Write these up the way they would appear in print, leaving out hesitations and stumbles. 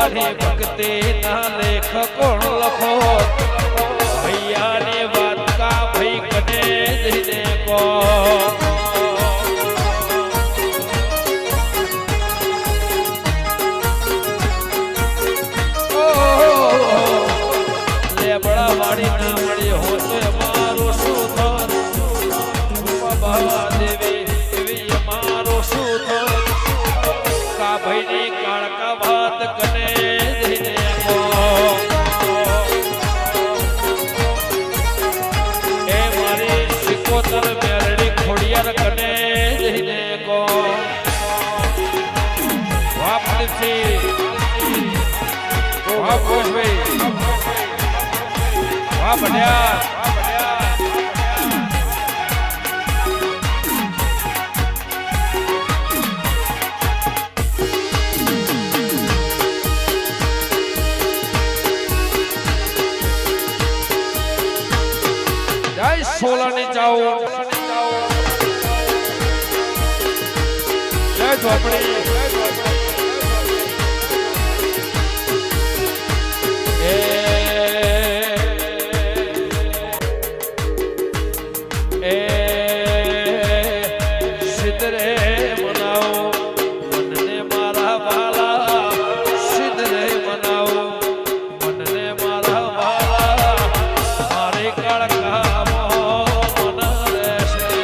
મારી ભક્તિ ના લેખ કોણ લખો ભૈયાની વાત કા ભાઈ કને જઈને કો લેબડા વાળી ના મળી હોતે મારું શું થાત દેવી એવી મારું શું થાત કા ભાઈની કાળકા વાત કને જઈને કો એ મારી સિકોતર મેરડી ખોડિયાર કને જઈને કો વાપથી વાપ ભાઈ વાહ બઢિયા જય સોલાની જાઓ જય ઝોપડી સિદ્ધરે મનાવો મનને મારા વાલા સિદ્ધરે મનાવો મનને મારા વાલા મારી કાળકામાં મન રહેશે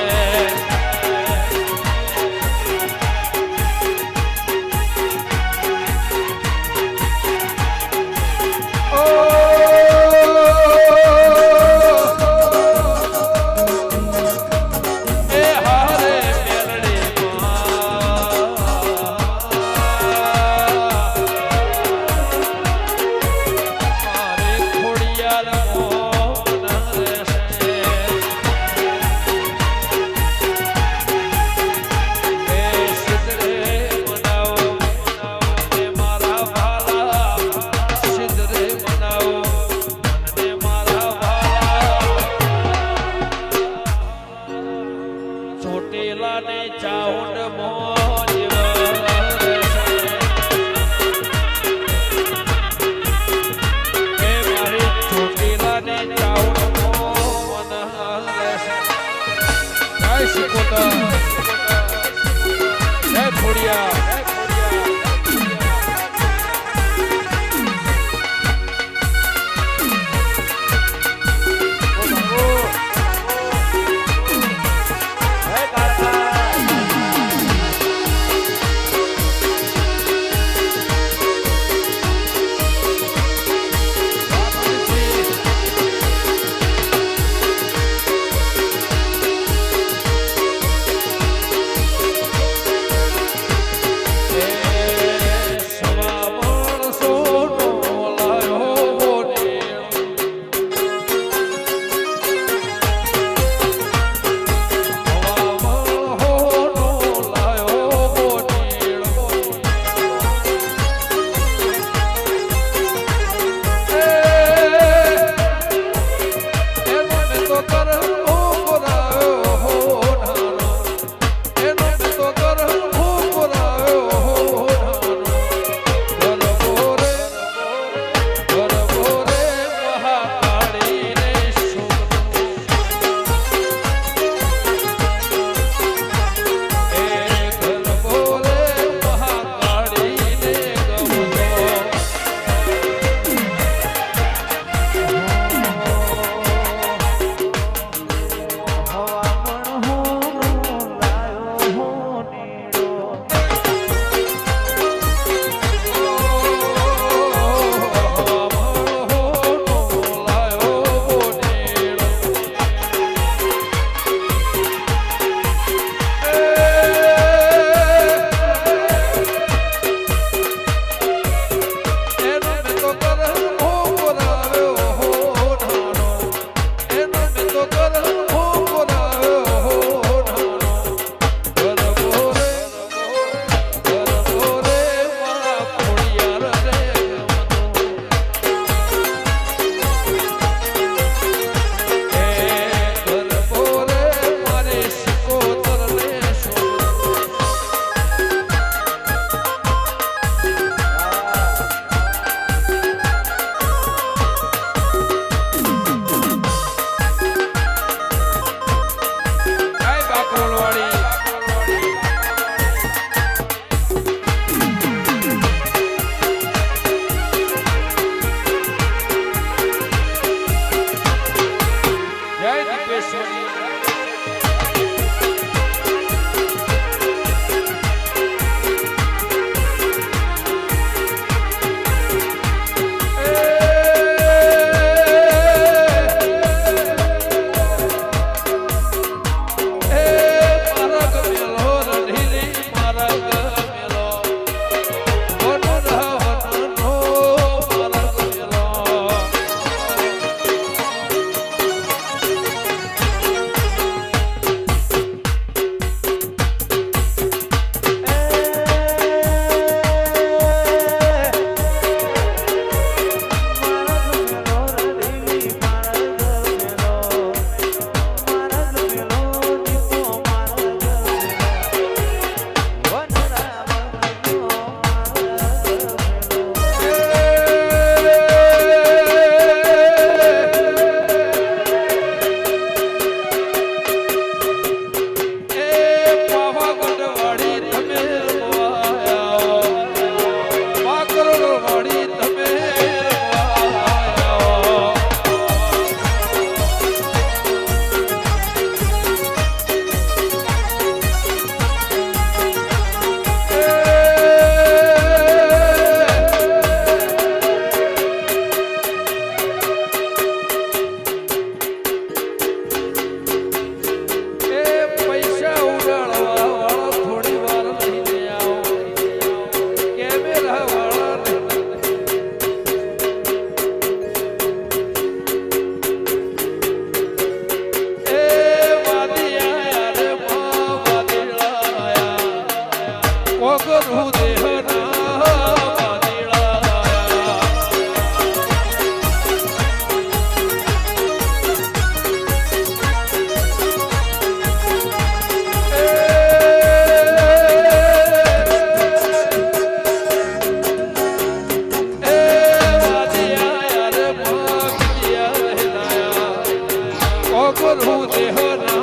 કરું દેહના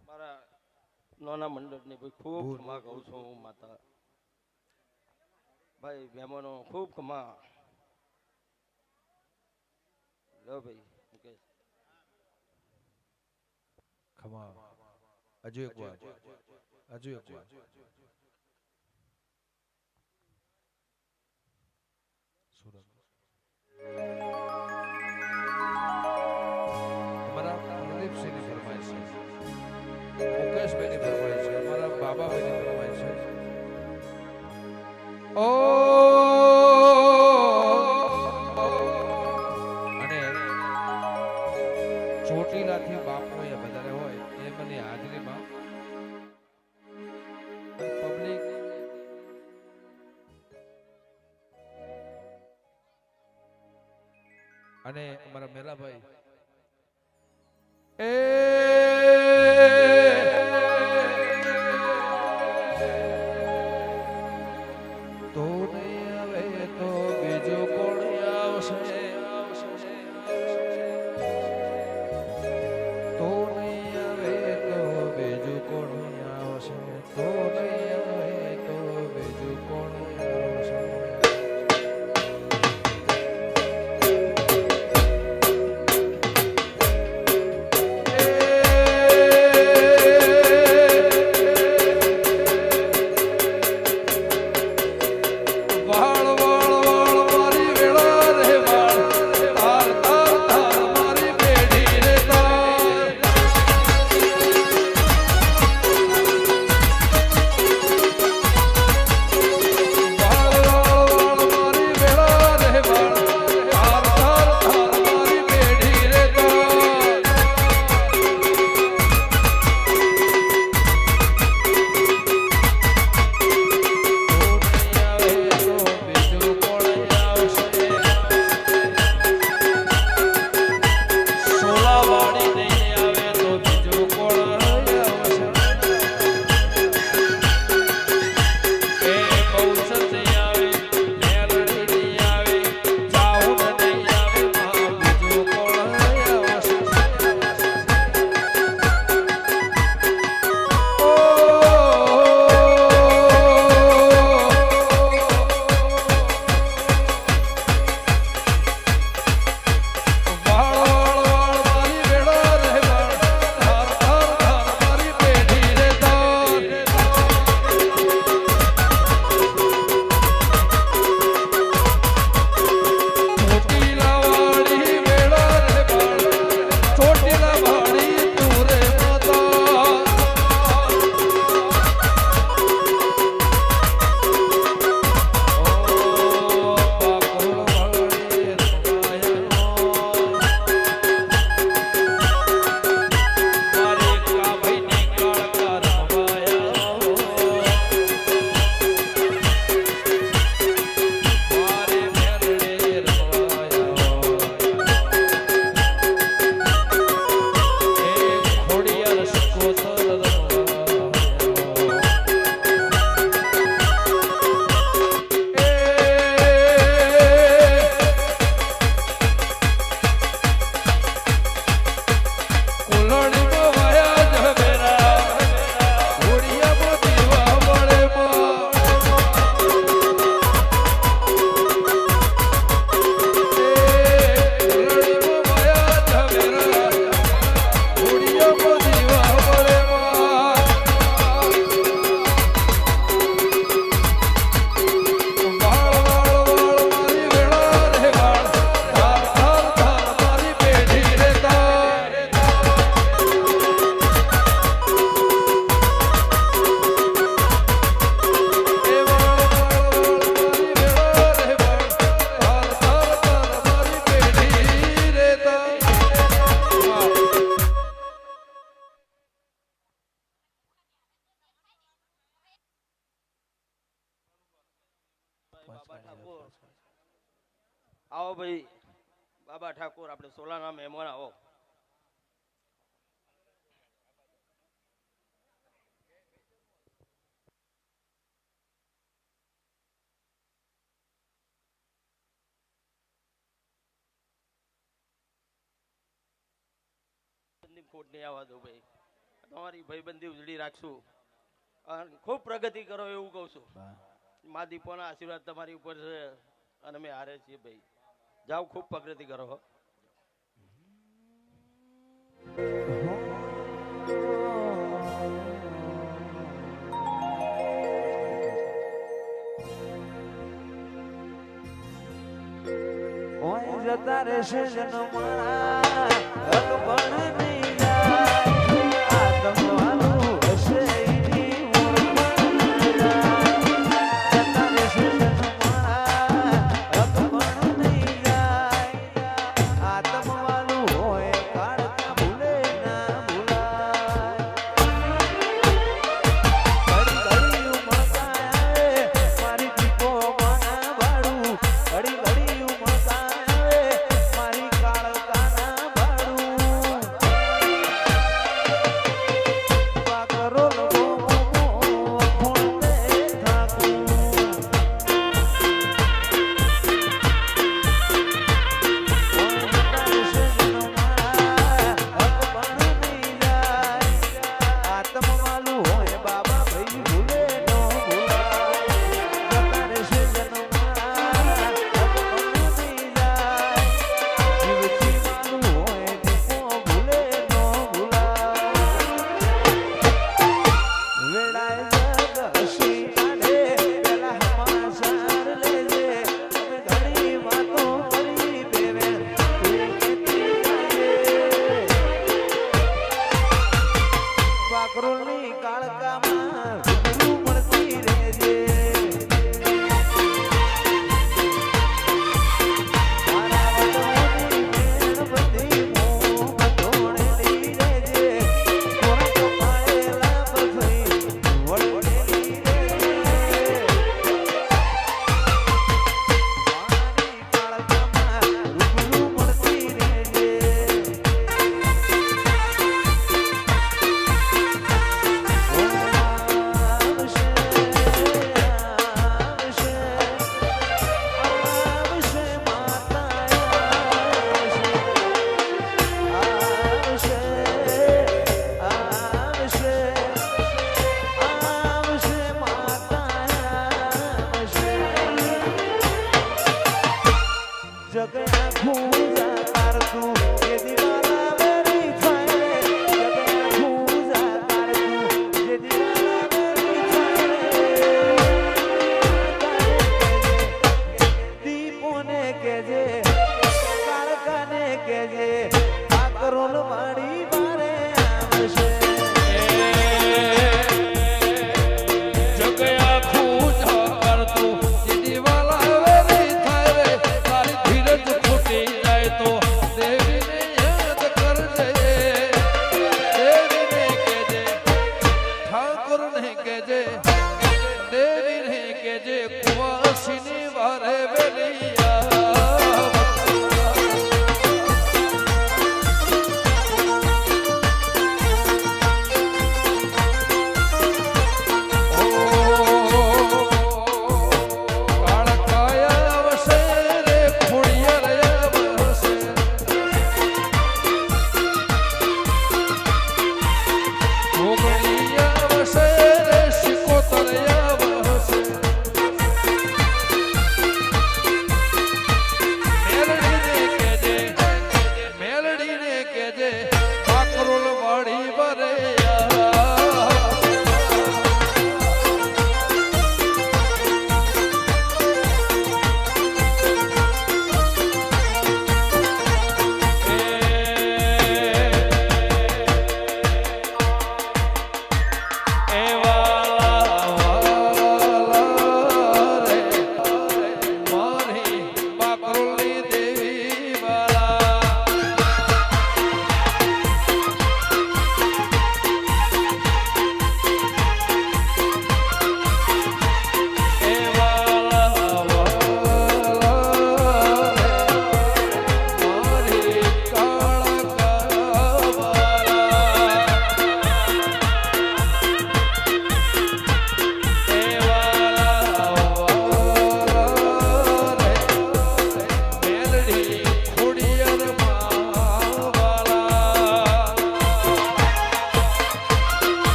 મારા નાના મંડળની ભાઈ ખૂબ ક્ષમા કહું છું હું માતા ભાઈ મહેમાનો ખૂબ ક્ષમા લો ભાઈ મુકેશ ખમા હજુ એક વાર સુરત અમારા પ્રદીપસિંહની ફરમાઈશ છે મુકેશભાઈની ફરમાઈશ છે અમારા બાબાભાઈની ફરમાઈશ છે ઓ અને ચોટીલાથી બાપુ એ વધારે હોય એ મને હાજરીમાં પબ્લિક અને અમારા મેલાભાઈ એ તો નહીં આવે તો બીજો કોણ આવશે તો નહીં આવે તો બીજું કોણ આવશે તો નહીં આવે તો બીજું કોણ આવશે આવો ભાઈ બાબા ઠાકોર આપણે સોલાના મહેમાન આવો ખોટ નહીં આવવા દઉં ભાઈ તમારી ભાઈબંધી ઉજળી રાખશું અને ખૂબ પ્રગતિ કરો એવું કહું છું મા દીપોના આશીર્વાદ તમારી ઉપર છે અને અમે હારે છીએ ભાઈ જાઓ ખૂબ પ્રગતિ કરો હો જતા રહેશે જનો મારા અકબણ નહીં જાય આ તમારું હશે એની ઓળખાણ જતા રહેશે જનો મારા અકબણ નહીં જાય આ તમારું હોય કાળકા ભૂલે ના ભૂલાય ઘડી ઘડી ઉમળકાય મારી દીપો માના ભાડું ઘડી ઘડી ઉમળકાય મારી કાળકાના ભાડું પાકરો લગો ફોડતે થાકું આત્મવાલું હોય બાબા ભાઈ ભૂલે નો ભૂલાય જતા રહેશે જનો મારા અકબણ નહીં જાય જીવથી વાલું હોય દીપો ભૂલે નો ભૂલાય વેળાએ જગ હસી કાઢે પેલા હમાસાર લેજે અમે ઘણી વાતો કરી બેવેણ તું કેતી જાય પાકરોની કાળકામાં રૂબરૂ મળતી રહેજે મારા વડોની બેન બધી મોં ધોળેલી રહેજે થોડા કપાળેલા બધી વળેલી રહેજે મારી કાળકામાં રૂબરૂ મળતી રહેજે જગયા ખૂજા તારતું એ દિવાલા વેરી થાય જગયા ખૂજા તારતું એ દિવાલા વેરી થાય દીપોને કેજે કાળકાને કેજે આ કરોલ વાળી